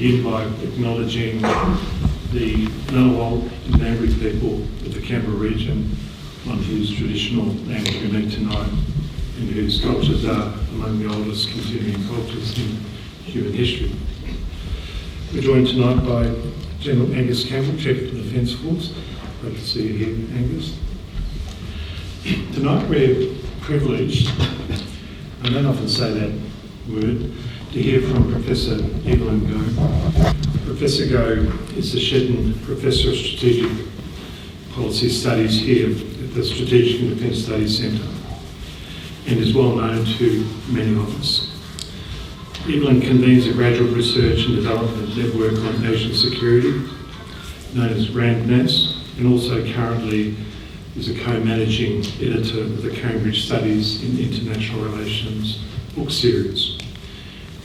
begin by acknowledging the Ngunnawal and Ngambri people of the Canberra region, on whose traditional land we meet tonight, and whose cultures are among the oldest continuing cultures in human history. We're joined tonight by General Angus Campbell, Chief of the Defence Force. Great to see you here, Angus. Tonight we're privileged, I don't often say that word, to hear from Professor Evelyn Goh. Professor Goh is the Shedden Professor of Strategic Policy Studies here at the Strategic and Defence Studies Centre, and is well known to many of us. Evelyn convenes a graduate research and development network on Asian security, known as RANDNAS, and also currently is a co-managing editor of the Cambridge Studies in International Relations book series.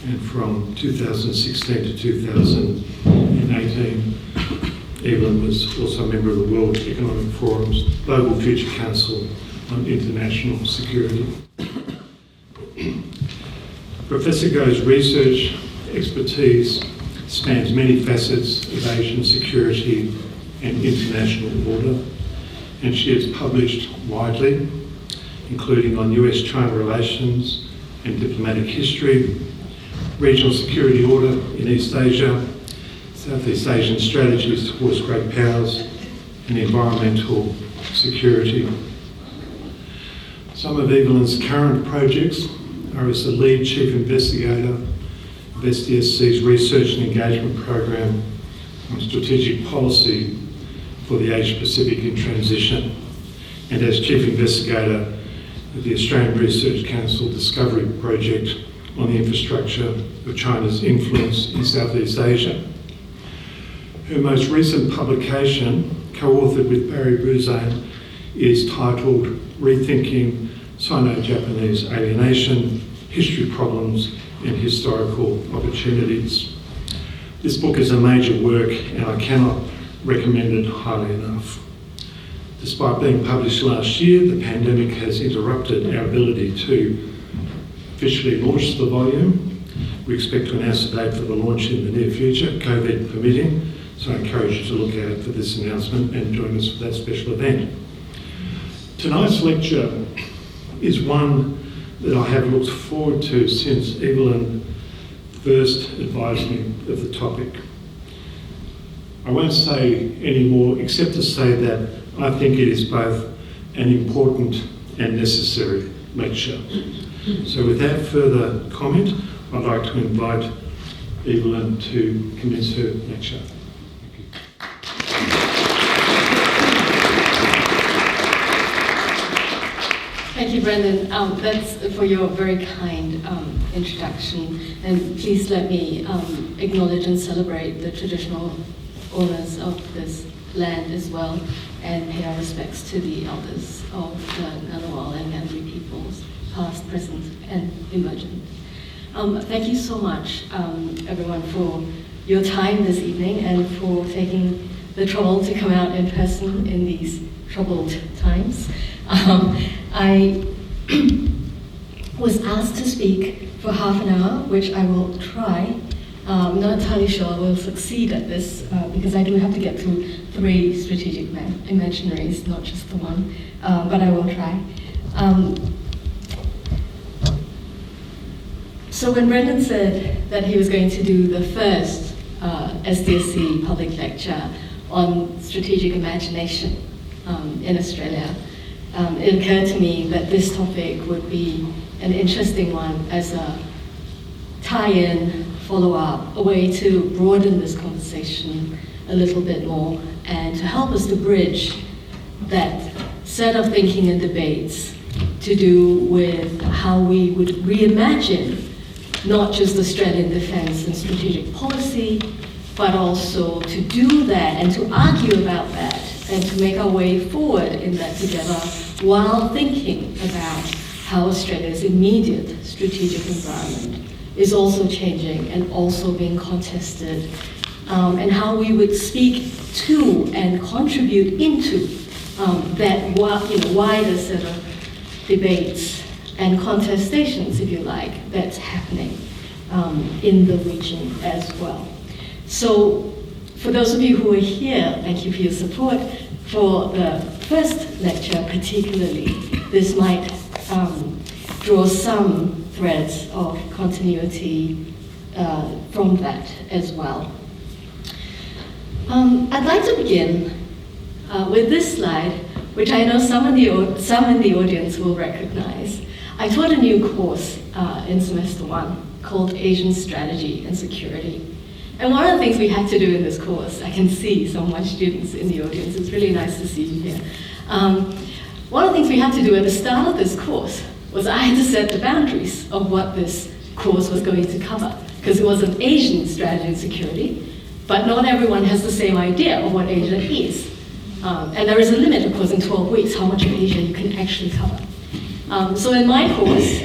And from 2016 to 2018, Evelyn was also a member of the World Economic Forum's Global Future Council on International Security. Professor Goh's research expertise spans many facets of Asian security and international order, and she has published widely, including on US-China relations and diplomatic history, regional security order in East Asia, Southeast Asian strategies towards great powers, and environmental security. Some of Evelyn's current projects are as the lead chief investigator of SDSC's research and engagement program on strategic policy for the Asia-Pacific in transition, and as chief investigator of the Australian Research Council Discovery Project on the infrastructure of China's influence in Southeast Asia. Her most recent publication, co-authored with Barry Buzane, is titled Rethinking Sino-Japanese Alienation, History Problems and Historical Opportunities. This book is a major work and I cannot recommend it highly enough. Despite being published last year, the pandemic has interrupted our ability to officially launch the volume. We expect to announce the date for the launch in the near future, COVID permitting, so I encourage you to look out for this announcement and join us for that special event. Tonight's lecture is one that I have looked forward to since Evelyn first advised me of the topic. I won't say any more except to say that I think it is both an important and necessary lecture. So without further comment, I'd like to invite Evelyn to commence her lecture. Thank you, Brendan. That's for your very kind introduction. And please let me acknowledge and celebrate the traditional owners of this land as well, and pay our respects to the elders of the Ngunnawal and Ngambri peoples, past, present, and emergent. Thank you so much, everyone, for your time this evening and for taking the trouble to come out in person in these troubled times. I was asked to speak for half an hour, which I will try. I'm not entirely sure I will succeed at this because I do have to get through 3 strategic imaginaries, not just the one, but I will try. So when Brendan said that he was going to do the first SDSC public lecture on strategic imagination in Australia, it occurred to me that this topic would be an interesting one as a tie-in, follow-up, a way to broaden this conversation a little bit more and to help us to bridge that set of thinking and debates to do with how we would reimagine not just Australian defence and strategic policy, but also to do that and to argue about that and to make our way forward in that together while thinking about how Australia's immediate strategic environment is also changing and also being contested, and how we would speak to and contribute into that wider set of debates and contestations, if you like, that's happening in the region as well. So for those of you who are here, thank you for your support. For the first lecture particularly, this might draw some threads of continuity from that as well. I'd like to begin with this slide, which I know some in the audience will recognize. I taught a new course in semester 1 called Asian Strategy and Security. And one of the things we had to do in this course, I can see some of my students in the audience, it's really nice to see you here. One of the things we had to do at the start of this course was I had to set the boundaries of what this course was going to cover, because it was an Asian strategy and security, but not everyone has the same idea of what Asia is. And there is a limit, of course, in 12 weeks, how much of Asia you can actually cover. So in my course,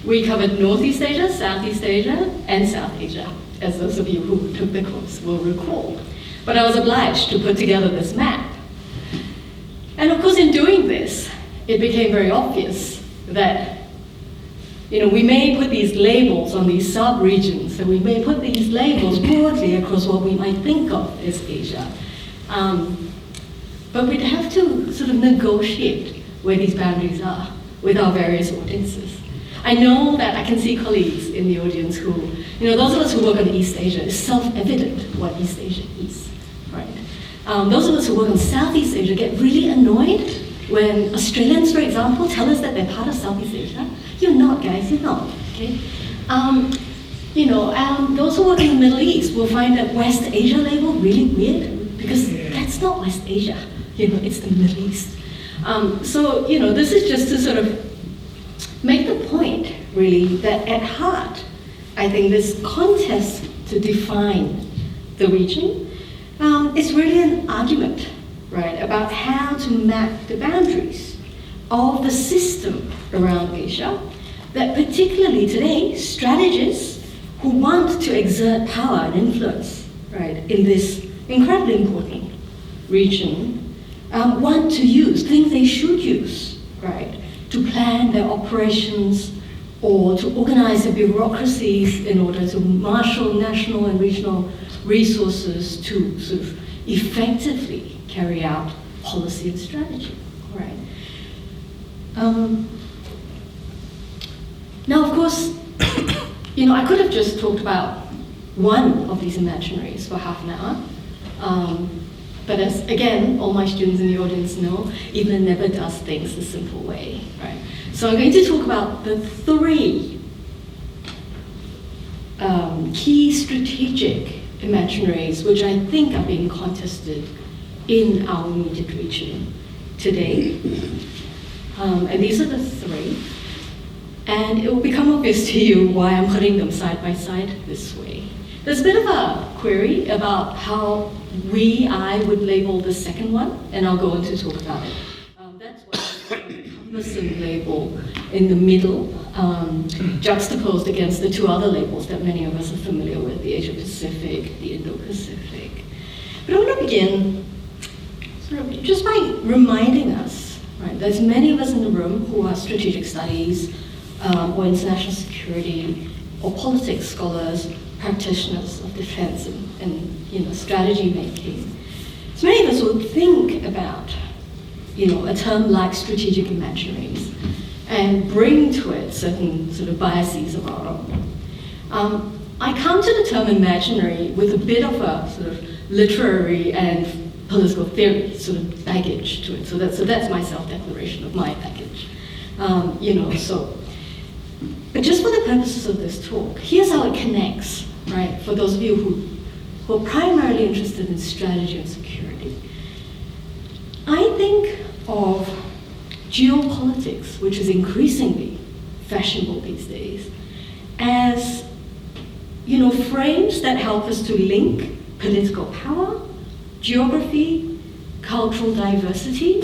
we covered Northeast Asia, Southeast Asia, and South Asia, as those of you who took the course will recall. But I was obliged to put together this map. And of course, in doing this, it became very obvious that we may put these labels on these sub-regions, and we may put these labels broadly across what we might think of as Asia. But we'd have to sort of negotiate where these boundaries are with our various audiences. I know that I can see colleagues in the audience who, those of us who work on East Asia, it's self-evident what East Asia is, right? Those of us who work on Southeast Asia get really annoyed when Australians, for example, tell us that they're part of Southeast Asia. You're not, guys, you're not, okay? Those who work in the Middle East will find that West Asia label really weird, because that's not West Asia, it's the Middle East. This is just to sort of make the point, really, that at heart, I think this contest to define the region is really an argument, right, about how to map the boundaries of the system around Asia that particularly today, strategists who want to exert power and influence, right, in this incredibly important region want to use, think they should use, right, to plan their operations or to organize their bureaucracies in order to marshal national and regional resources to sort of effectively carry out policy and strategy, right? Now, of course, I could have just talked about one of these imaginaries for half an hour. But as, again, all my students in the audience know, Evelyn never does things the simple way, right? So I'm going to talk about the 3 key strategic imaginaries which I think are being contested in our immediate region today. And these are the 3. And it will become obvious to you why I'm putting them side by side this way. There's a bit of a query about how I would label the second one, and I'll go on to talk about it. That's why the cumbersome label in the middle, juxtaposed against the 2 other labels that many of us are familiar with, the Asia-Pacific, the Indo-Pacific. But I want to begin sort of just by reminding us, right, there's many of us in the room who are strategic studies, or international security, or politics scholars, practitioners of defense and strategy making. So many of us will think about a term like strategic imaginaries and bring to it certain sort of biases of our own. I come to the term imaginary with a bit of a sort of literary and political theory sort of baggage to it. So that's my self-declaration of my baggage. But just for the purposes of this talk, here's how it connects, right, for those of you who are primarily interested in strategy and security. I think of geopolitics, which is increasingly fashionable these days, as frames that help us to link political power, geography, cultural diversity,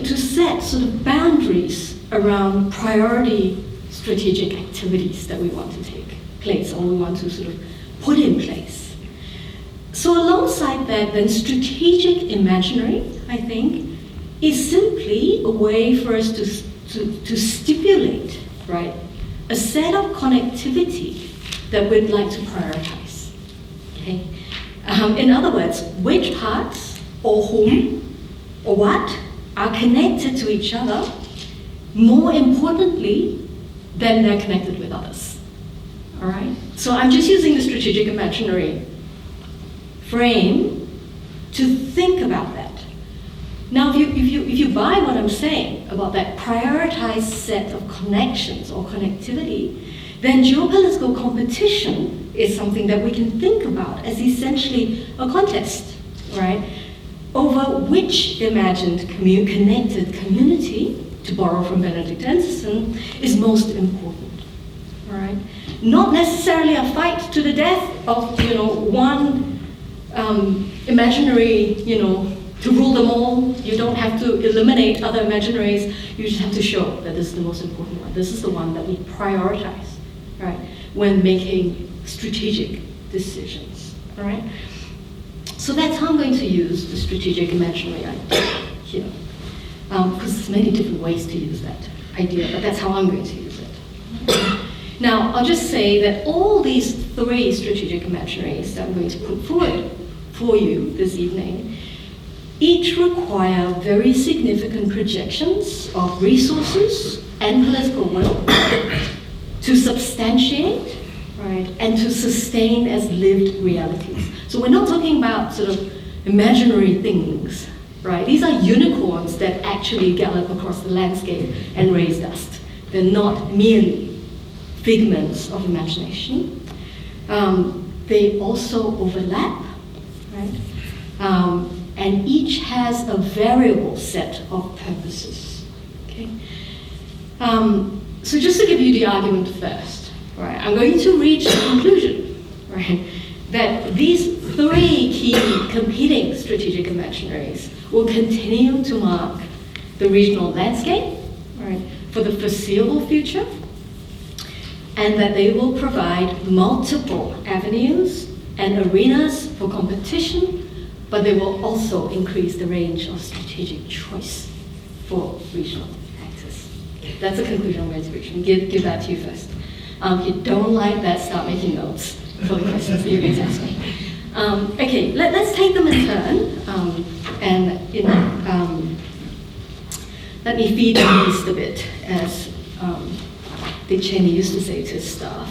to set sort of boundaries around priority strategic activities that we want to take place or we want to sort of put in place. So alongside that, then strategic imaginary, I think, is simply a way for us to stipulate, right, a set of connectivity that we'd like to prioritize. Okay? In other words, which parts or whom or what are connected to each other more importantly than they're connected with others. All right? So I'm just using the strategic imaginary frame to think about that. Now, if you buy what I'm saying about that prioritized set of connections or connectivity, then geopolitical competition is something that we can think about as essentially a contest, right? Over which imagined connected community, to borrow from Benedict Anderson, is most important, all right? Not necessarily a fight to the death of, one imaginary, to rule them all. You don't have to eliminate other imaginaries. You just have to show that this is the most important one. This is the one that we prioritize, right, when making strategic decisions, all right? So that's how I'm going to use the strategic imaginary idea here. Because there's many different ways to use that idea, but that's how I'm going to use it. Now, I'll just say that all these three strategic imaginaries that I'm going to put forward for you this evening each require very significant projections of resources and political will to substantiate, right, and to sustain as lived realities. So we're not talking about sort of imaginary things, right? These are unicorns that actually gallop across the landscape and raise dust. They're not merely figments of imagination. They also overlap, right? And each has a variable set of purposes. Okay. So just to give you the argument first, right? I'm going to reach the conclusion, right, that these three key competing strategic imaginaries will continue to mark the regional landscape, right, for the foreseeable future, and that they will provide multiple avenues and arenas for competition, but they will also increase the range of strategic choice for regional actors. That's the conclusion I'm going to reach. Give that to you first. If you don't like that, start making notes for the questions that you're going to ask me. Okay, let's take them in turn, and let me feed the beast a bit, as Dick Cheney used to say to his staff.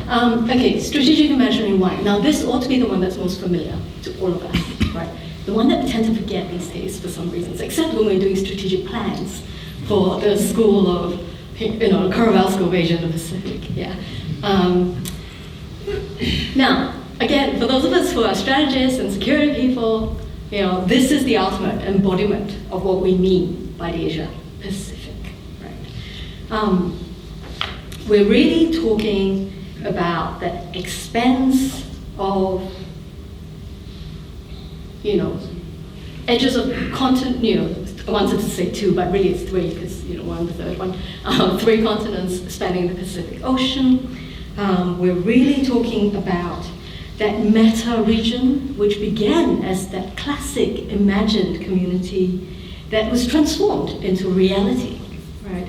Okay, strategic imaginary one. Now this ought to be the one that's most familiar to all of us, right? The one that we tend to forget these days for some reasons, except when we're doing strategic plans for the school of, Caravel School of Asia and the Pacific, yeah. Now, again, for those of us who are strategists and security people, this is the ultimate embodiment of what we mean by the Asia-Pacific, right? We're really talking about the expanse of, edges of continent, I wanted to say two, but really it's three, because, we're on the third one. 3 continents spanning the Pacific Ocean. We're really talking about that meta region, which began as that classic imagined community that was transformed into reality, right?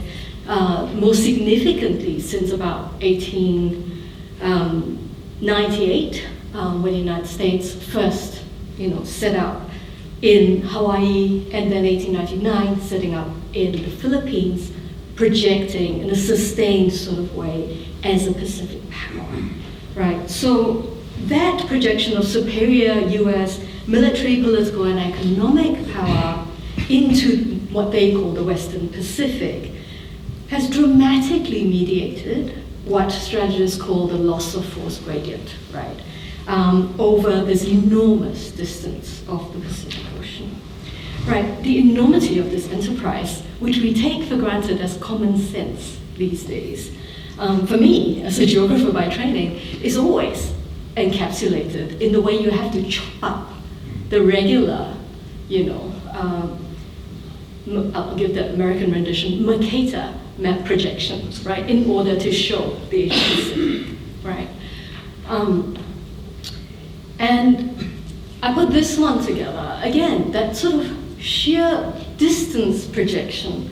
Most significantly since about 1898, when the United States first, set out in Hawaii, and then 1899, setting up in the Philippines, projecting in a sustained sort of way as a Pacific power, right? So that projection of superior US military, political, and economic power into what they call the Western Pacific has dramatically mediated what strategists call the loss of force gradient, right? Over this enormous distance of the Pacific Ocean. Right, the enormity of this enterprise, which we take for granted as common sense these days, for me, as a geographer by training, is always encapsulated in the way you have to chop up the regular, I'll give the American rendition, Mercator map projections, right, in order to show the Asia-Pacific, right? And I put this one together, again, that sort of sheer distance projection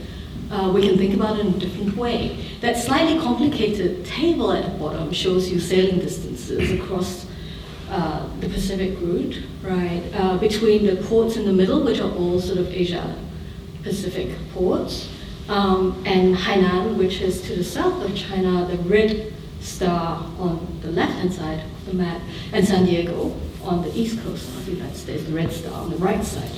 we can think about it in a different way. That slightly complicated table at the bottom shows you sailing distances across the Pacific route, right? Between the ports in the middle, which are all sort of Asia-Pacific ports, and Hainan, which is to the south of China, the red star on the left-hand side of the map, and San Diego on the east coast of the United States, the red star on the right side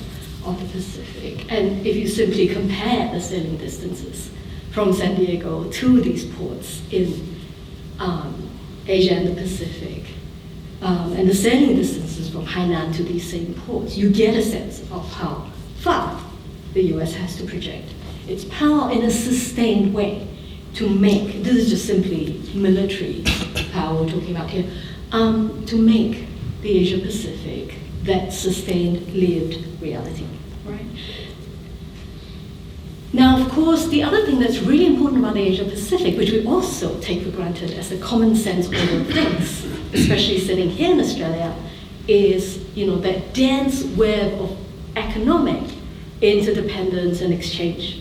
of the Pacific. And if you simply compare the sailing distances from San Diego to these ports in Asia and the Pacific, and the sailing distances from Hainan to these same ports, you get a sense of how far the US has to project its power in a sustained way to make, this is just simply military power we're talking about here, to make the Asia-Pacific that sustained lived reality, right? Now, of course, the other thing that's really important about the Asia-Pacific, which we also take for granted as a common sense order of things, especially sitting here in Australia, is that dense web of economic interdependence and exchange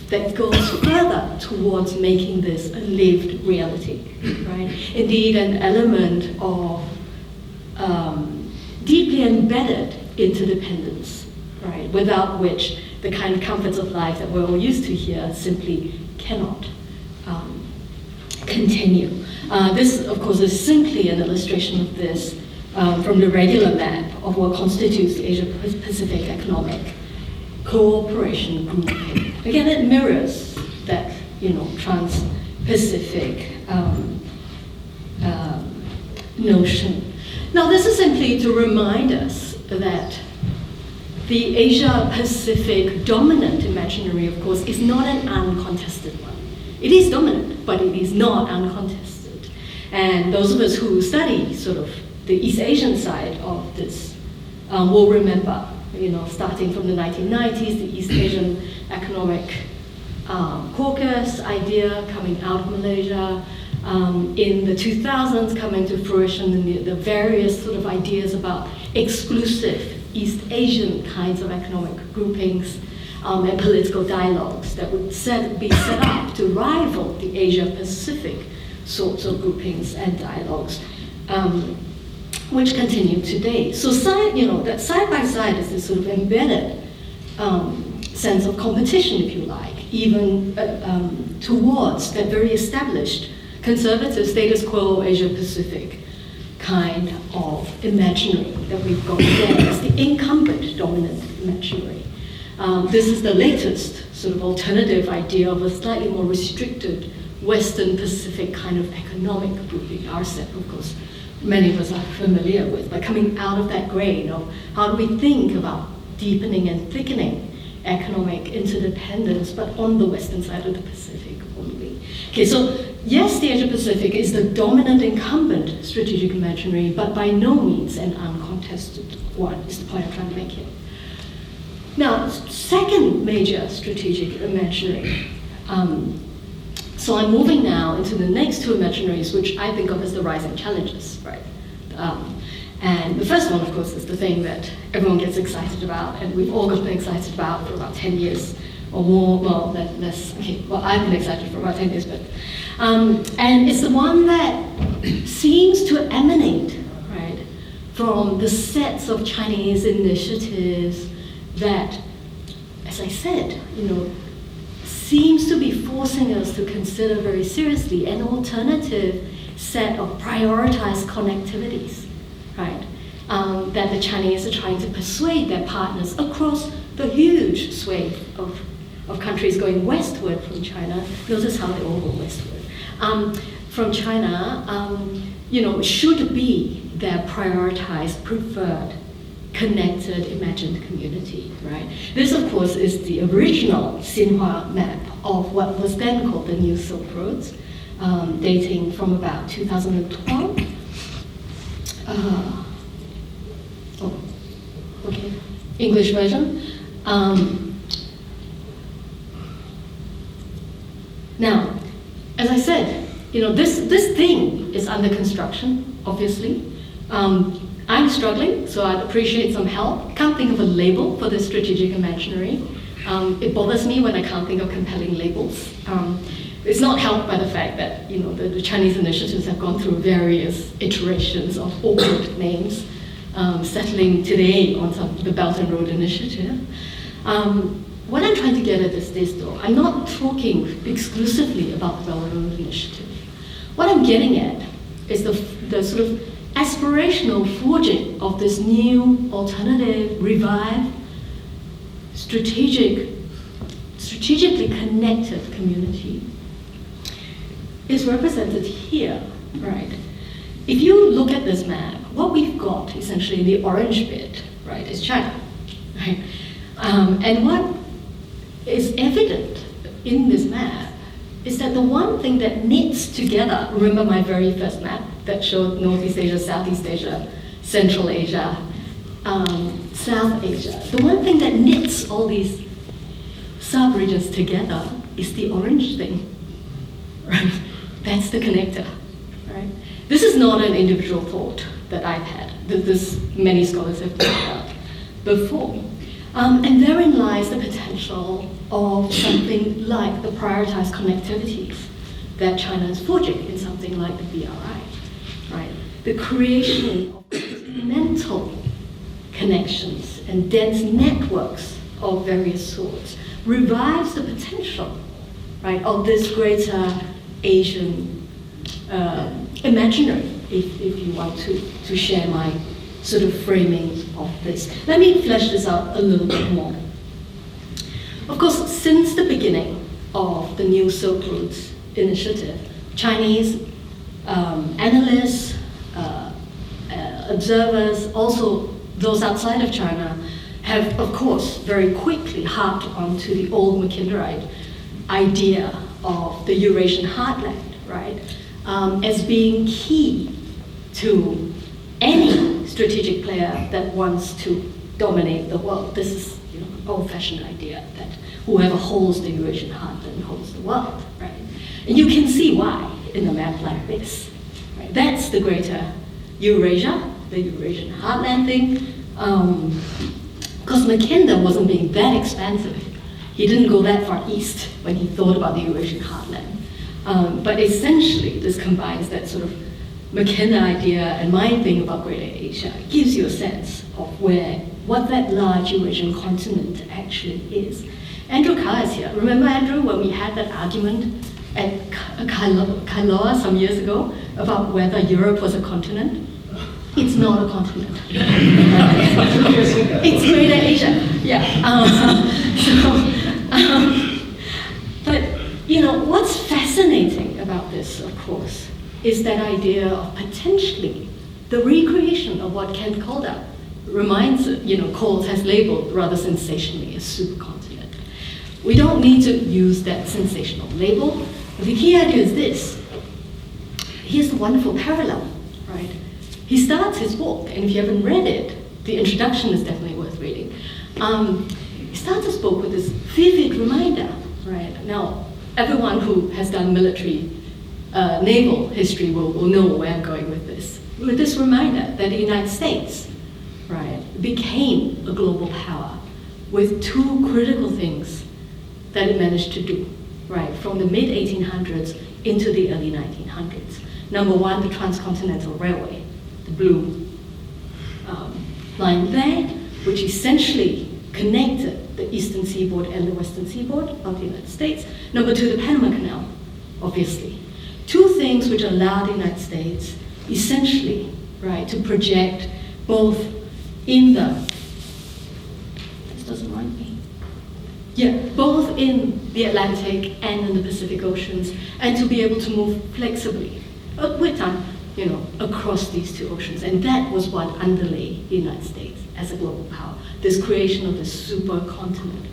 that goes further towards making this a lived reality, right? Indeed, an element of deeply embedded interdependence, right? Without which the kind of comforts of life that we're all used to here simply cannot continue. This, of course, is simply an illustration of this from the regular map of what constitutes the Asia-Pacific Economic Cooperation Grouping. Again, it mirrors that, trans-Pacific notion. Now, this is simply to remind us that the Asia-Pacific dominant imaginary, of course, is not an uncontested one. It is dominant, but it is not uncontested. And those of us who study sort of the East Asian side of this will remember, starting from the 1990s, the East Asian Economic Caucus idea coming out of Malaysia, in the 2000s coming to fruition in the various sort of ideas about exclusive East Asian kinds of economic groupings and political dialogues that would be set up to rival the Asia-Pacific sorts of groupings and dialogues, which continue today. So that side by side is this sort of embedded sense of competition, if you like, even towards that very established conservative status quo Asia-Pacific kind of imaginary that we've got there as the incumbent dominant imaginary. This is the latest sort of alternative idea of a slightly more restricted Western Pacific kind of economic grouping, RCEP, of course, many of us are familiar with, but coming out of that grain of how do we think about deepening and thickening economic interdependence, but on the western side of the Pacific only. Okay, so yes, the Asia-Pacific is the dominant incumbent strategic imaginary, but by no means an uncontested one, is the point I'm trying to make here. Now, second major strategic imaginary. So I'm moving now into the next two imaginaries, which I think of as the rising challenges, right? And the first one, of course, is the thing that everyone gets excited about, and we've all gotten excited about for about 10 years or more. Well, less. Okay, well, I've been excited for about 10 years, but and it's the one that seems to emanate, right, from the sets of Chinese initiatives that, as I said, seems to be forcing us to consider very seriously an alternative set of prioritized connectivities, right? That the Chinese are trying to persuade their partners across the huge swathe of countries going westward from China. Notice how they all go westward. From China, should be their prioritized, preferred, connected, imagined community, right? This, of course, is the original Xinhua map of what was then called the New Silk Roads, dating from about 2012. English version. Now, as I said, this thing is under construction, obviously. I'm struggling, so I'd appreciate some help. Can't think of a label for this strategic imaginary. It bothers me when I can't think of compelling labels. It's not helped by the fact that the Chinese initiatives have gone through various iterations of awkward names, settling today on the Belt and Road Initiative. What I'm trying to get at is this, though. I'm not talking exclusively about the Belt and Road Initiative. What I'm getting at is the sort of aspirational forging of this new, alternative, revived, strategically connected community is represented here, right? If you look at this map, what we've got essentially in the orange bit, right, is China, right? And what is evident in this map is that the one thing that knits together, remember my very first map that showed Northeast Asia, Southeast Asia, Central Asia, South Asia, the one thing that knits all these sub-regions together is the orange thing, right? That's the connector, right? This is not an individual thought that I've had. This many scholars have pointed out before. And therein lies the potential of something like the prioritized connectivities that China is forging in something like the BRI, right? The creation of continental connections and dense networks of various sorts revives the potential, right, of this greater Asian imaginary, if you want to share my sort of framing of this. Let me flesh this out a little bit more. Of course, since the beginning of the New Silk Roads Initiative, Chinese analysts, observers, also those outside of China, have, of course, very quickly harped onto the old Mackinderite idea of the Eurasian heartland, right, as being key to any strategic player that wants to dominate the world. This is an old-fashioned idea that whoever holds the Eurasian heartland holds the world, right? And you can see why in a map like this, right? That's the greater Eurasia, the Eurasian heartland thing. Because Mackinder wasn't being that expansive. He didn't go that far east when he thought about the Eurasian heartland. But essentially, this combines that sort of Mackinder idea and my thing about Greater Asia. It gives you a sense of what that large Eurasian continent actually is. Andrew Carr is here. Remember, Andrew, when we had that argument at Kailua some years ago about whether Europe was a continent? It's not a continent. It's Greater Asia. Yeah. But what's fascinating about this, of course, is that idea of potentially the recreation of what Ken Calder calls, has labeled rather sensationally, a supercontinent. We don't need to use that sensational label. But the key idea is this. Here's the wonderful parallel, right? He starts his book, and if you haven't read it, the introduction is definitely worth reading. He starts his book with this vivid reminder, right? Now, everyone who has done military naval history will know where I'm going with this. With this reminder that the United States, right, became a global power with two critical things that it managed to do, right, from the mid-1800s into the early 1900s. Number one, the Transcontinental Railway, the blue line there, which essentially connected the eastern seaboard and the western seaboard of the United States. Number two, the Panama Canal, obviously. Two things which allowed the United States essentially, right, to project both in both in the Atlantic and in the Pacific Oceans, and to be able to move flexibly with time, across these two oceans. And that was what underlay the United States as a global power, this creation of this supercontinent,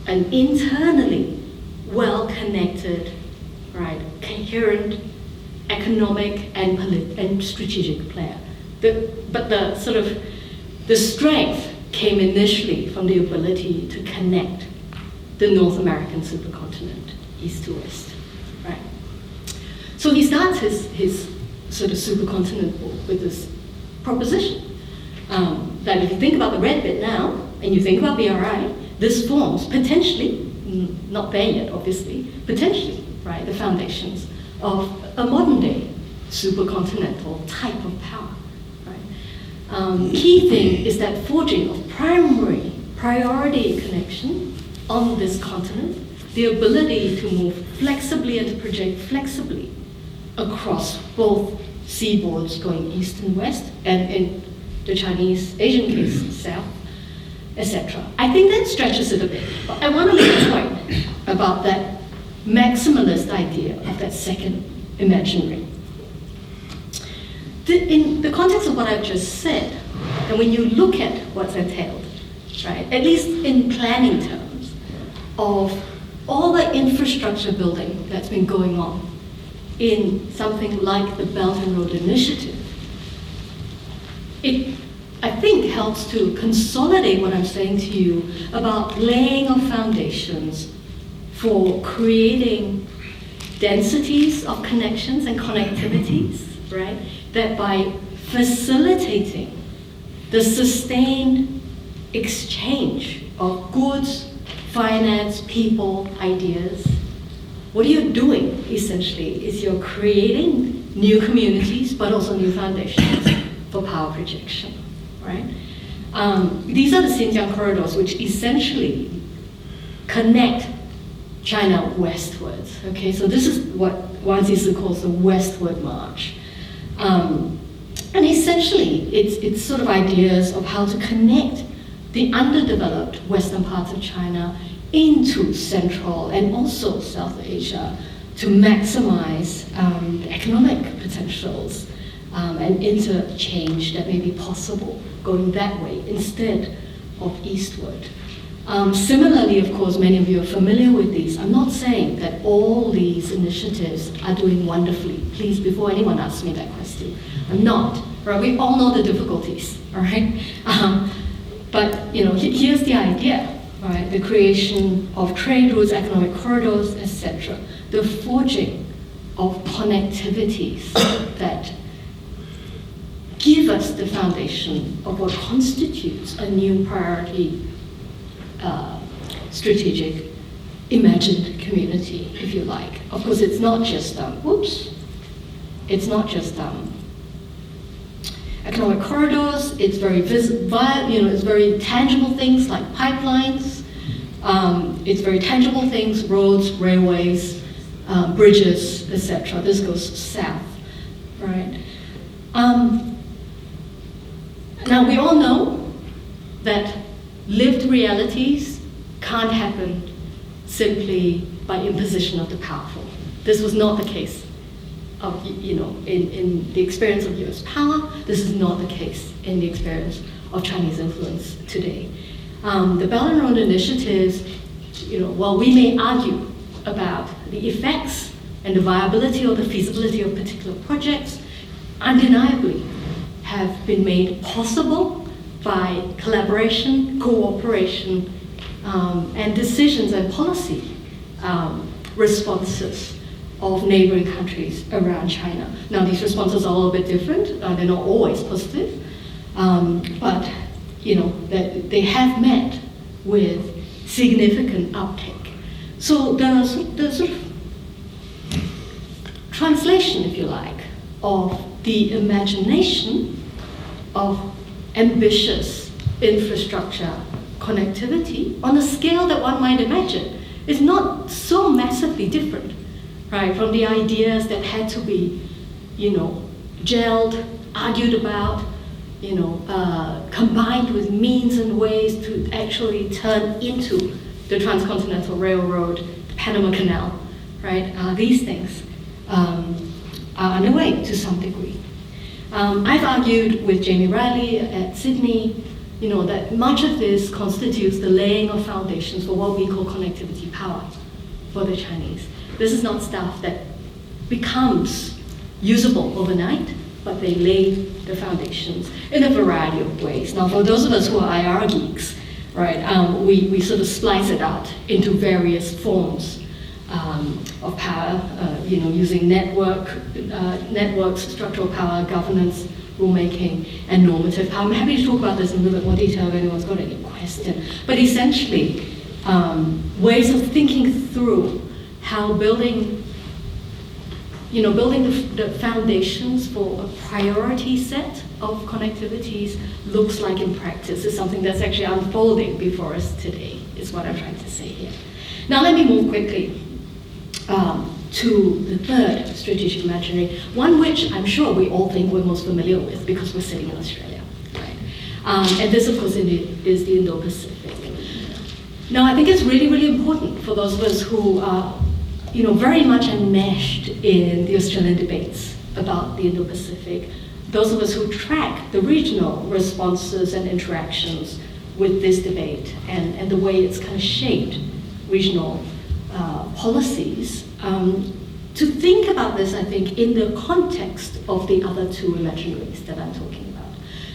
an internally well-connected, right, coherent economic and strategic player. But the strength came initially from the ability to connect the North American supercontinent, east to west, right? So he starts his sort of supercontinent book with this proposition that if you think about the red bit now, and you think about BRI, this forms potentially, not there yet obviously, potentially, right, the foundations of a modern day supercontinental type of power. Right? Key thing is that forging of primary priority connection on this continent, the ability to move flexibly and to project flexibly across both seaboards going east and west, and in the Chinese Asian case, south, etc. I think that stretches it a bit. But I want to make a point about that maximalist idea of that second imaginary. In the context of what I've just said, and when you look at what's entailed, right, at least in planning terms, of all the infrastructure building that's been going on in something like the Belt and Road Initiative, it, I think, helps to consolidate what I'm saying to you about laying of foundations for creating densities of connections and connectivities, right? That by facilitating the sustained exchange of goods, finance, people, ideas, what you're doing essentially is you're creating new communities, but also new foundations for power projection, right? These are the Xinjiang corridors, which essentially connect China westwards. Okay, so this is what Wang Zizi calls the westward march. And essentially, it's sort of ideas of how to connect the underdeveloped western parts of China into Central and also South Asia to maximize the economic potentials and interchange that may be possible going that way instead of eastward. Similarly, of course, many of you are familiar with these. I'm not saying that all these initiatives are doing wonderfully. Please, before anyone asks me that question, I'm not. Right? We all know the difficulties, all right? But you know, here's the idea, right? The creation of trade routes, economic corridors, etc. The forging of connectivities that give us the foundation of what constitutes a new priority strategic imagined community, if you like. Of course, it's not just it's not just economic corridors. It's very it's very tangible things like pipelines. It's very tangible things, roads, railways, bridges, etc. This goes south, right? Now we all know that lived realities can't happen simply by imposition of the powerful. This was not the case of, in the experience of US power. This is not the case in the experience of Chinese influence today. The Belt and Road initiatives, while we may argue about the effects and the viability or the feasibility of particular projects, undeniably have been made possible by collaboration, cooperation, and decisions and policy responses of neighboring countries around China. Now, these responses are a little bit different. They're not always positive, but they have met with significant uptake. So there's sort of translation, if you like, of the imagination of ambitious infrastructure connectivity on a scale that one might imagine is not so massively different, right, from the ideas that had to be, gelled, argued about, combined with means and ways to actually turn into the Transcontinental Railroad, the Panama Canal, right? These things are underway to some degree. I've argued with Jamie Riley at Sydney, that much of this constitutes the laying of foundations for what we call connectivity power for the Chinese. This is not stuff that becomes usable overnight, but they lay the foundations in a variety of ways. Now, for those of us who are IR geeks, right, we sort of splice it out into various forms of power, using networks, structural power, governance, rulemaking, and normative power. I'm happy to talk about this in a little bit more detail if anyone's got any question. But essentially, ways of thinking through how building the foundations for a priority set of connectivities looks like in practice is something that's actually unfolding before us today, is what I'm trying to say here. Now let me move quickly to the third strategic imaginary, one which I'm sure we all think we're most familiar with because we're sitting in Australia, right? And this, of course, is the Indo-Pacific. Now, I think it's really, really important for those of us who are, very much enmeshed in the Australian debates about the Indo-Pacific, those of us who track the regional responses and interactions with this debate and the way it's kind of shaped regional policies, to think about this, I think, in the context of the other two imaginaries that I'm talking about.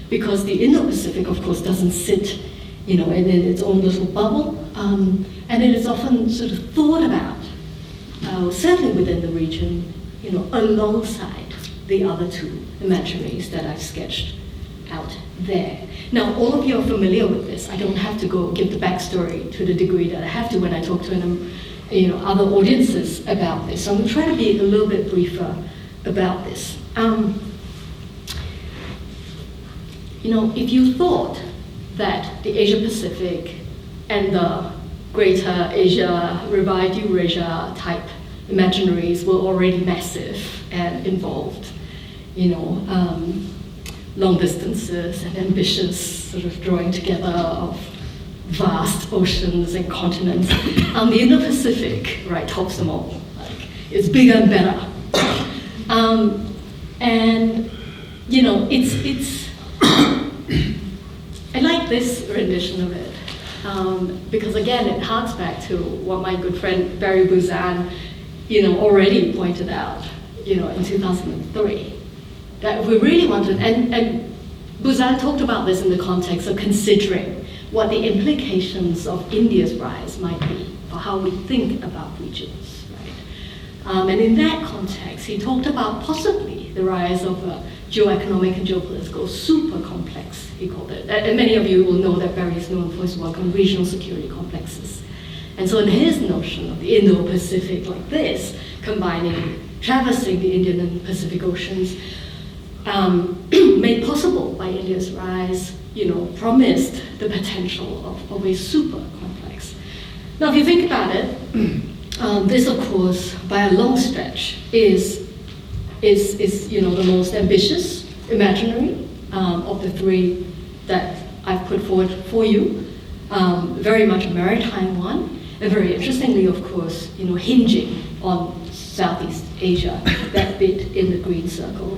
Because the Indo-Pacific, of course, doesn't sit in its own little bubble, and it is often sort of thought about, certainly within the region, alongside the other two imaginaries that I've sketched out there. Now, all of you are familiar with this. I don't have to go give the backstory to the degree that I have to when I talk to other audiences about this. So I'm going to try to be a little bit briefer about this. If you thought that the Asia-Pacific and the Greater Asia, Revived Eurasia type imaginaries were already massive and involved, long distances and ambitious sort of drawing together of vast oceans and continents. The Indo-Pacific, right, tops them all. It's bigger and better. It's I like this rendition of it because again, it harks back to what my good friend Barry Buzan, already pointed out, in 2003, that if we really wanted, and Buzan talked about this in the context of considering what the implications of India's rise might be for how we think about regions, right? And in that context, he talked about possibly the rise of a geoeconomic and geopolitical super complex, he called it. And many of you will know that Barry is known for his work on regional security complexes. And so in his notion of the Indo-Pacific like this, traversing the Indian and Pacific Oceans, made possible by India's rise, promised the potential of a super complex. Now, if you think about it, this, of course, by a long stretch, is the most ambitious imaginary of the three that I've put forward for you. Very much a maritime one, and very interestingly, of course, hinging on Southeast Asia, that bit in the green circle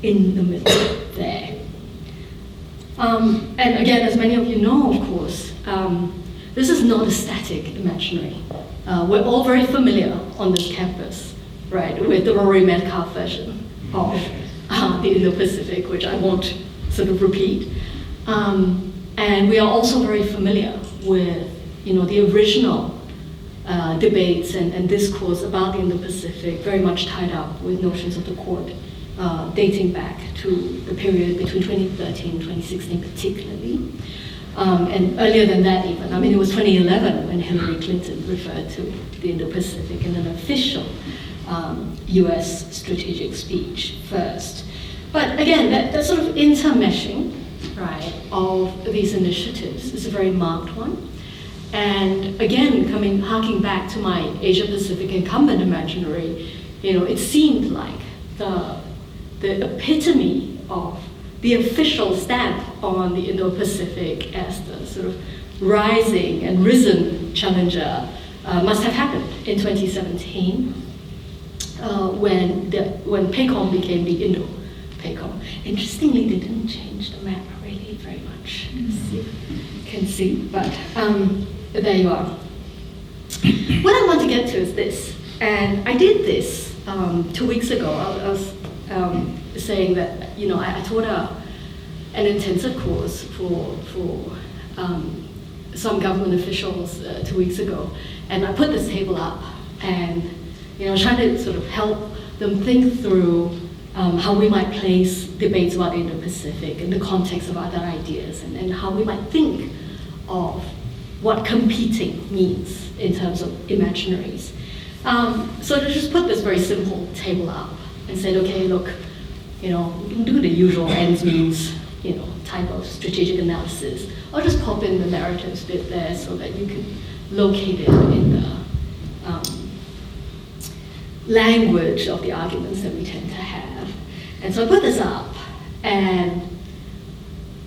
in the middle there. And again, as many of you know, of course, this is not a static imaginary. We're all very familiar on this campus, right, with the Rory Metcalfe version of the Indo-Pacific, which I won't sort of repeat. And we are also very familiar with, the original debates and discourse about the Indo-Pacific, very much tied up with notions of the Court, dating back to the period between 2013 and 2016 particularly. And earlier than that even. It was 2011 when Hillary Clinton referred to the Indo-Pacific in an official US strategic speech first. But again, that sort of intermeshing, right, of these initiatives is a very marked one. And again, harking back to my Asia-Pacific incumbent imaginary, it seemed like the epitome of the official stamp on the Indo-Pacific as the sort of rising and risen challenger must have happened in 2017 when PACOM became the Indo-PACOM. Interestingly, they didn't change the map really very much, as you can see, but there you are. What I want to get to is this, and I did this 2 weeks ago. I was saying that I taught an intensive course for some government officials 2 weeks ago, and I put this table up and trying to sort of help them think through how we might place debates about the Indo-Pacific in the context of other ideas, and how we might think of what competing means in terms of imaginaries. So to just put this very simple table up and said, okay, look, you know, do the usual ends means, you know, type of strategic analysis. I'll just pop in the narratives bit there so that you can locate it in the language of the arguments that we tend to have. And so I put this up and,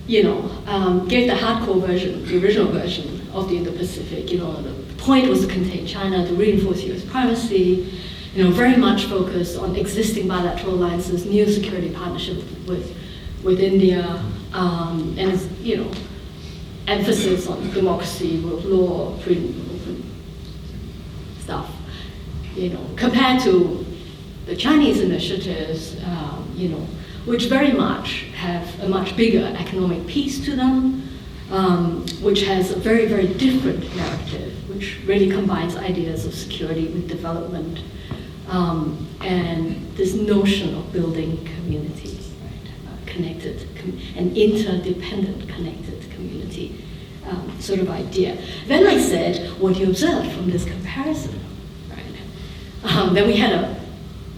you know, gave the hardcore version, the original version of the Indo-Pacific. You know, the point was to contain China, to reinforce US primacy, you know, very much focused on existing bilateral alliances, new security partnership with India, and, you know, emphasis on democracy, rule of law, freedom of movement stuff. You know, compared to the Chinese initiatives, you know, which very much have a much bigger economic piece to them, which has a very, very different narrative, which really combines ideas of security with development, and this notion of building community, right? Connected and interdependent connected community sort of idea. Then I said, what do you observe from this comparison? Then we had a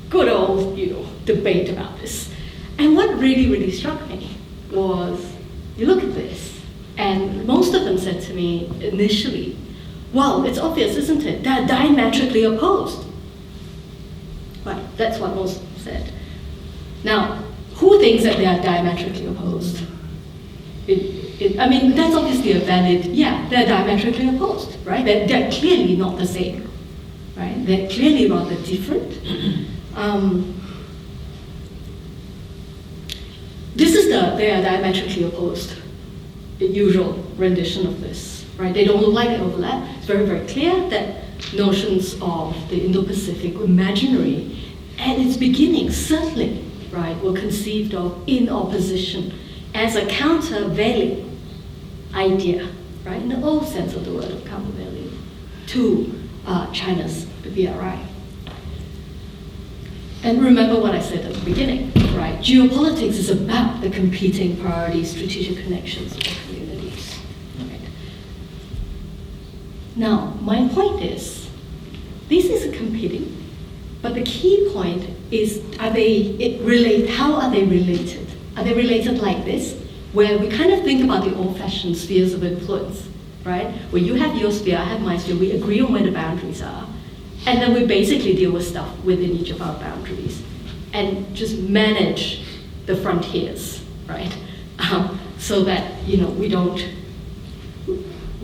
good old, you know, debate about this. And what really, really struck me was, you look at this, and most of them said to me initially, well, it's obvious, isn't it? They're diametrically opposed. Right, that's what most said. Now, who thinks that they are diametrically opposed? I mean, that's obviously a valid, yeah, they're diametrically opposed, right? They're clearly not the same. Right? They're clearly rather different. They are diametrically opposed, the usual rendition of this, right? They don't look like they overlap. It's very, very clear that notions of the Indo-Pacific imaginary at its beginning, certainly, right, were conceived of in opposition as a countervailing idea, right? In the old sense of the word of countervailing to China's BRI. And remember what I said at the beginning, right? Geopolitics is about the competing priorities, strategic connections of communities. Right? Now, my point is, these are competing, but the key point is, how are they related? Are they related like this, where we kind of think about the old-fashioned spheres of influence, right? Where you have your sphere, I have my sphere, we agree on where the boundaries are, and then we basically deal with stuff within each of our boundaries and just manage the frontiers, right? So that, you know, we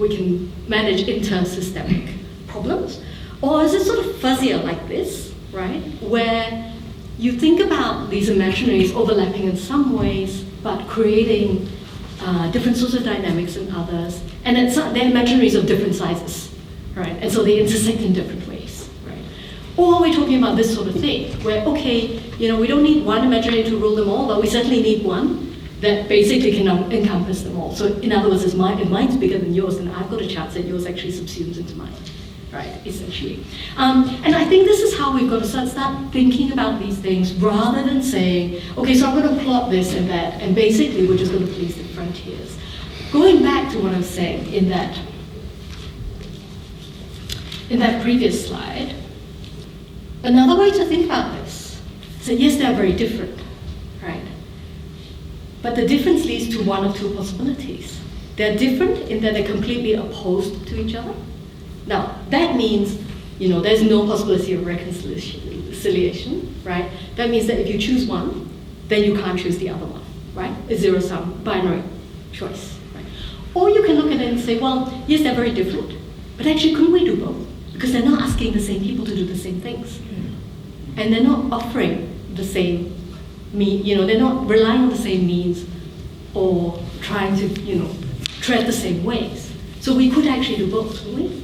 can manage inter-systemic problems. Or is it sort of fuzzier like this, right? Where you think about these imaginaries overlapping in some ways, but creating different sorts of dynamics in others, and then they're imaginaries of different sizes, right? And so they intersect in different ways, right? Or we're talking about this sort of thing, where, okay, you know, we don't need one imaginary to rule them all, but we certainly need one that basically can encompass them all. So in other words, if mine's bigger than yours, then I've got a chance that yours actually subsumes into mine, right, essentially. And I think this is how we've got to start thinking about these things, rather than saying, okay, so I'm going to plot this and that, and basically we're just going to please the frontiers. Going back to what I was saying in that previous slide, another way to think about this is that yes, they're very different, right? But the difference leads to one of two possibilities. They're different in that they're completely opposed to each other. Now, that means, you know, there's no possibility of reconciliation, right? That means that if you choose one, then you can't choose the other one, right? A zero-sum binary choice, right? Or you can look at it and say, well, yes, they're very different, but actually couldn't we do both? Because they're not asking the same people to do the same things. And they're not offering the same they're not relying on the same means or trying to, tread the same ways. So we could actually do both, couldn't we?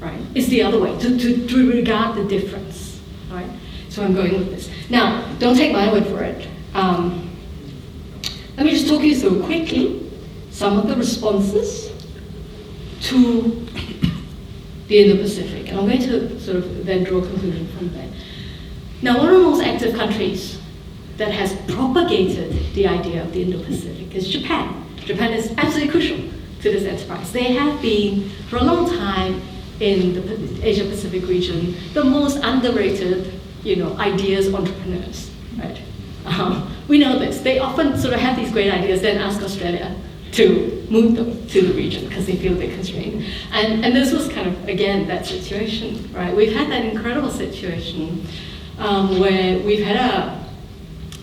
Right? It's the other way, to regard the difference, right? So I'm going with this. Now, don't take my word for it. Let me just talk you through quickly some of the responses to the Indo-Pacific, and I'm going to sort of then draw a conclusion from there. Now, one of the most active countries that has propagated the idea of the Indo-Pacific is Japan. Japan is absolutely crucial to to this enterprise. They have been, for a long time, in the Asia-Pacific region, the most underrated, ideas entrepreneurs, right? We know this. They often sort of have these great ideas, then ask Australia to move them to the region because they feel they're constrained. And this was kind of, again, that situation, right? We've had that incredible situation where we've had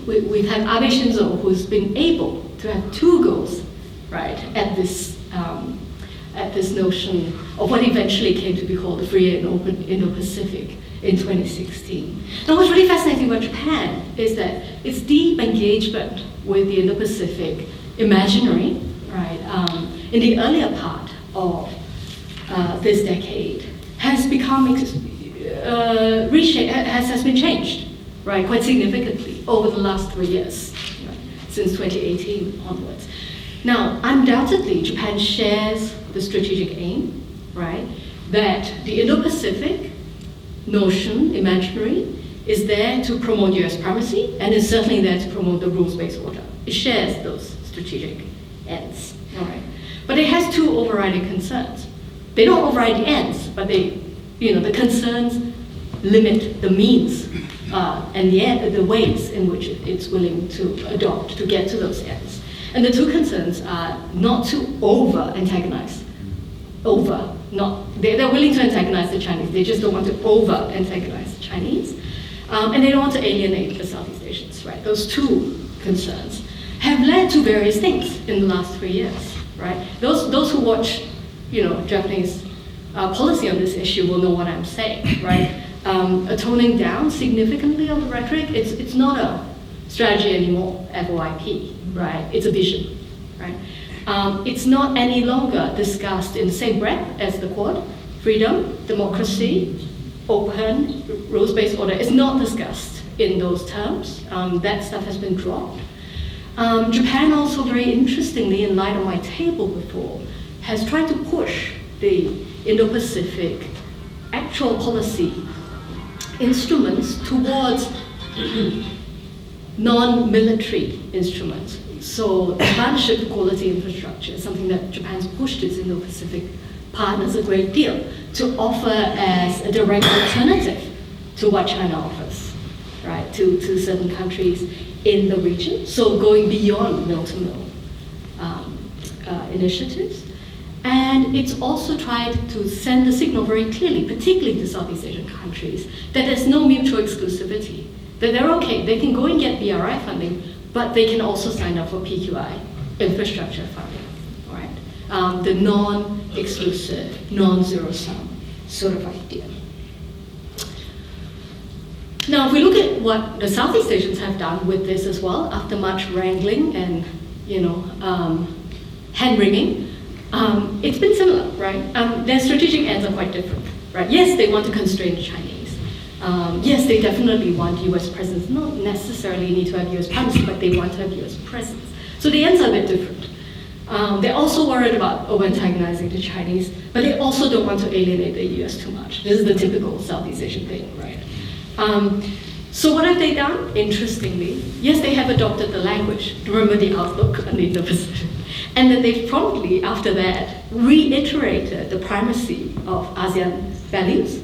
Abe Shinzo, who's been able to have two goals, right, at this notion of what eventually came to be called the free and open Indo-Pacific in 2016. Now, what's really fascinating about Japan is that its deep engagement with the Indo-Pacific imaginary, right, in the earlier part of this decade has become reshaped, has been changed, right, quite significantly over the last 3 years, right, since 2018 onwards. Now, undoubtedly, Japan shares the strategic aim, right, that the Indo-Pacific notion, imaginary, is there to promote US primacy and is certainly there to promote the rules-based order. It shares those strategic ends, all right? But it has two overriding concerns. They don't override the ends, but the concerns limit the means and the ways in which it's willing to adopt to get to those ends. And the two concerns are not to over-antagonize. They're willing to antagonize the Chinese, they just don't want to over-antagonize the Chinese. And they don't want to alienate the Southeast Asians, right? Those two concerns have led to various things in the last 3 years, right? Those who watch, Japanese policy on this issue will know what I'm saying, right? A toning down significantly of the rhetoric. It's not a strategy anymore, FOIP, right? It's a vision, right? It's not any longer discussed in the same breath as the Quad. Freedom, democracy, open, rules-based order is not discussed in those terms. That stuff has been dropped. Japan also, very interestingly, in light of my table before, has tried to push the Indo-Pacific actual policy instruments towards non-military instruments. So partnership for quality infrastructure is something that Japan's pushed its Indo-Pacific partners a great deal to offer as a direct alternative to what China offers, right, to certain countries in the region. So going beyond mill-to-mill initiatives. And it's also tried to send the signal very clearly, particularly to Southeast Asian countries, that there's no mutual exclusivity, that they're okay, they can go and get BRI funding, but they can also sign up for PQI infrastructure funding, right? The non-exclusive, non-zero-sum sort of idea. Now, if we look at what the Southeast Asians have done with this as well, after much wrangling and, hand-wringing, it's been similar, right? Their strategic ends are quite different, right? Yes, they want to constrain the Chinese. Yes, they definitely want US presence, not necessarily need to have US primacy, but they want to have US presence. So the ends are a bit different. They're also worried about over-antagonizing the Chinese, but they also don't want to alienate the US too much. This is the typical Southeast Asian thing, right? So what have they done? Interestingly, yes, they have adopted the language. Remember the outlook on the Indo-Pacific. And then they've promptly, after that, reiterated the primacy of ASEAN values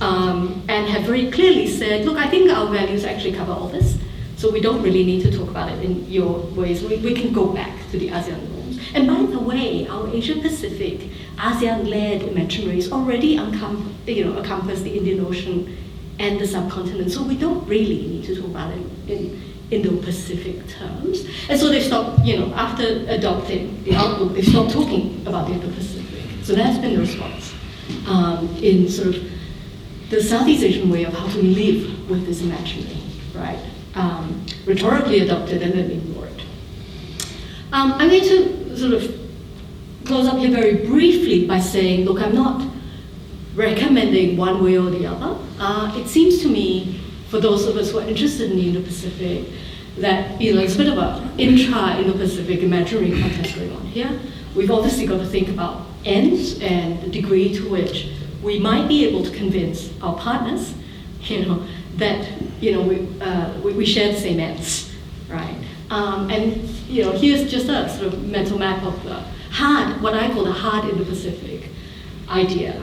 and have very clearly said, look, I think our values actually cover all this, so we don't really need to talk about it in your ways. We can go back to the ASEAN norms. And by the way, our Asia-Pacific, ASEAN-led imaginaries already encompass the Indian Ocean and the subcontinent, so we don't really need to talk about it in Indo-Pacific terms. And so they stopped, after adopting the outlook, they stopped talking about the Indo-Pacific. So that's been the response in sort of the Southeast Asian way of how to live with this imaginary, right? Rhetorically adopted and then ignored. I'm going to sort of close up here very briefly by saying, look, I'm not recommending one way or the other. It seems to me, for those of us who are interested in the Indo-Pacific, that there's a bit of an Intra IndoPacific imaginary contest going on here. We've obviously got to think about ends and the degree to which we might be able to convince our partners, that we share the same ends, right? And here's just a sort of mental map of what I call the hard Indo-Pacific idea,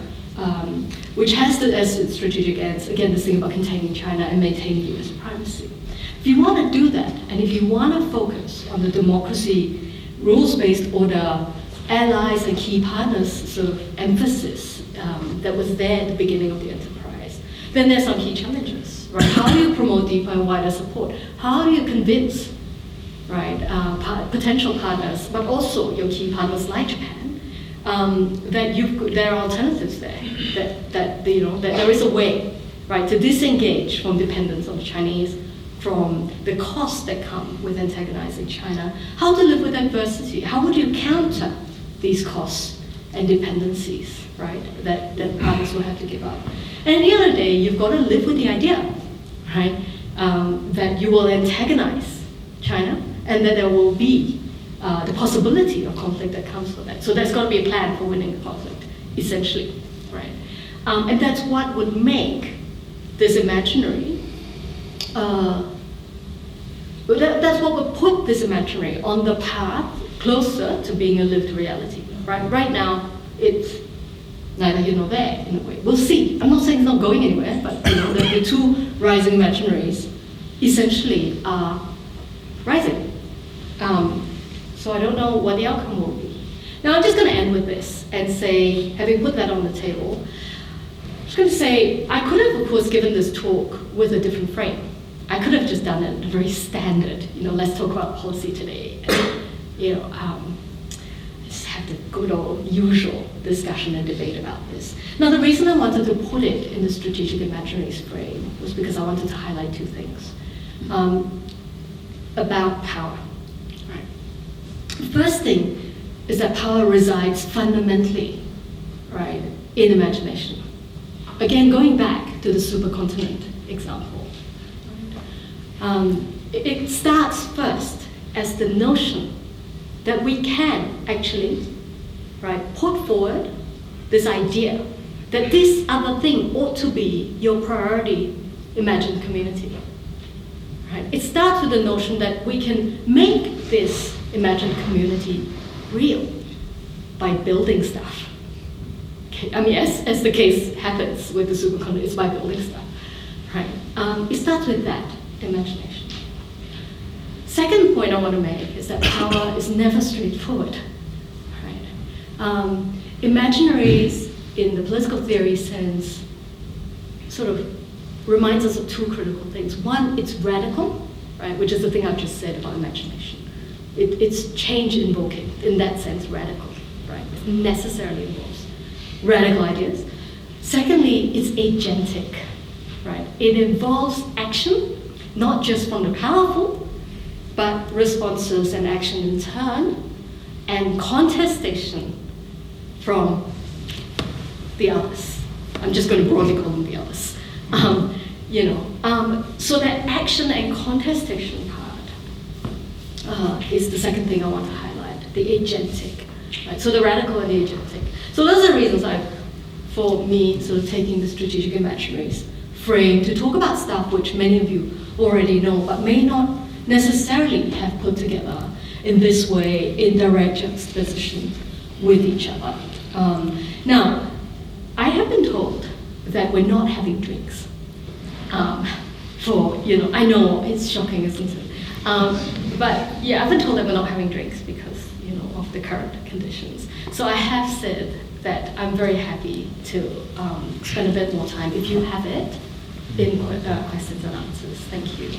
which has as its strategic ends, again, this thing about containing China and maintaining US supremacy. If you want to do that, and if you want to focus on the democracy, rules-based order, allies and key partners sort of emphasis that was there at the beginning of the enterprise, then there's some key challenges, right? How do you promote deeper and wider support? How do you convince, right, potential partners, but also your key partners like Japan, that there are alternatives there, that there is a way, right, to disengage from dependence on the Chinese, from the costs that come with antagonizing China, how to live with adversity, how would you counter these costs and dependencies, right, that partners will have to give up. And at the end of the day, you've got to live with the idea, right, that you will antagonize China and that there will be the possibility of conflict that comes from that. So there's got to be a plan for winning the conflict, essentially, right? And that's what would make this imaginary, that's what would put this imaginary on the path closer to being a lived reality, right? Right now, it's neither here nor there, in a way. We'll see. I'm not saying it's not going anywhere, but the two rising imaginaries essentially are rising. So I don't know what the outcome will be. Now I'm just going to end with this and say, having put that on the table, I'm just going to say, I could have, of course, given this talk with a different frame. I could have just done it very standard, let's talk about policy today. And, just have the good old usual discussion and debate about this. Now the reason I wanted to put it in the strategic imaginaries frame was because I wanted to highlight two things about power. The first thing is that power resides fundamentally, right, in imagination. Again, going back to the supercontinent example. It starts first as the notion that we can actually, right, put forward this idea that this other thing ought to be your priority imagined community. Right? It starts with the notion that we can make this imagined community real by building stuff. Okay? I mean, as the case happens with the supercontinent, it's by building stuff. Right? It starts with that imagination. Second point I want to make is that power is never straightforward. Right? Imaginaries in the political theory sense sort of reminds us of two critical things. One, it's radical, right, which is the thing I've just said about imagination. It's change invoking, in that sense, radical, right? It necessarily involves radical ideas. Secondly, it's agentic, right? It involves action, not just from the powerful, but responses and action in turn, and contestation from the others. I'm just going to broadly call them the others. So that action and contestation part is the second thing I want to highlight, the agentic. Right? So the radical and the agentic. So those are the reasons for me sort of taking the strategic imaginaries frame to talk about stuff which many of you already know, but may not necessarily have put together in this way, in direct juxtaposition with each other. Now, I have been told that we're not having drinks. I know it's shocking, isn't it? But yeah, I've been told that we're not having drinks because, of the current conditions. So I have said that I'm very happy to spend a bit more time, if you have it, in questions and answers. Thank you.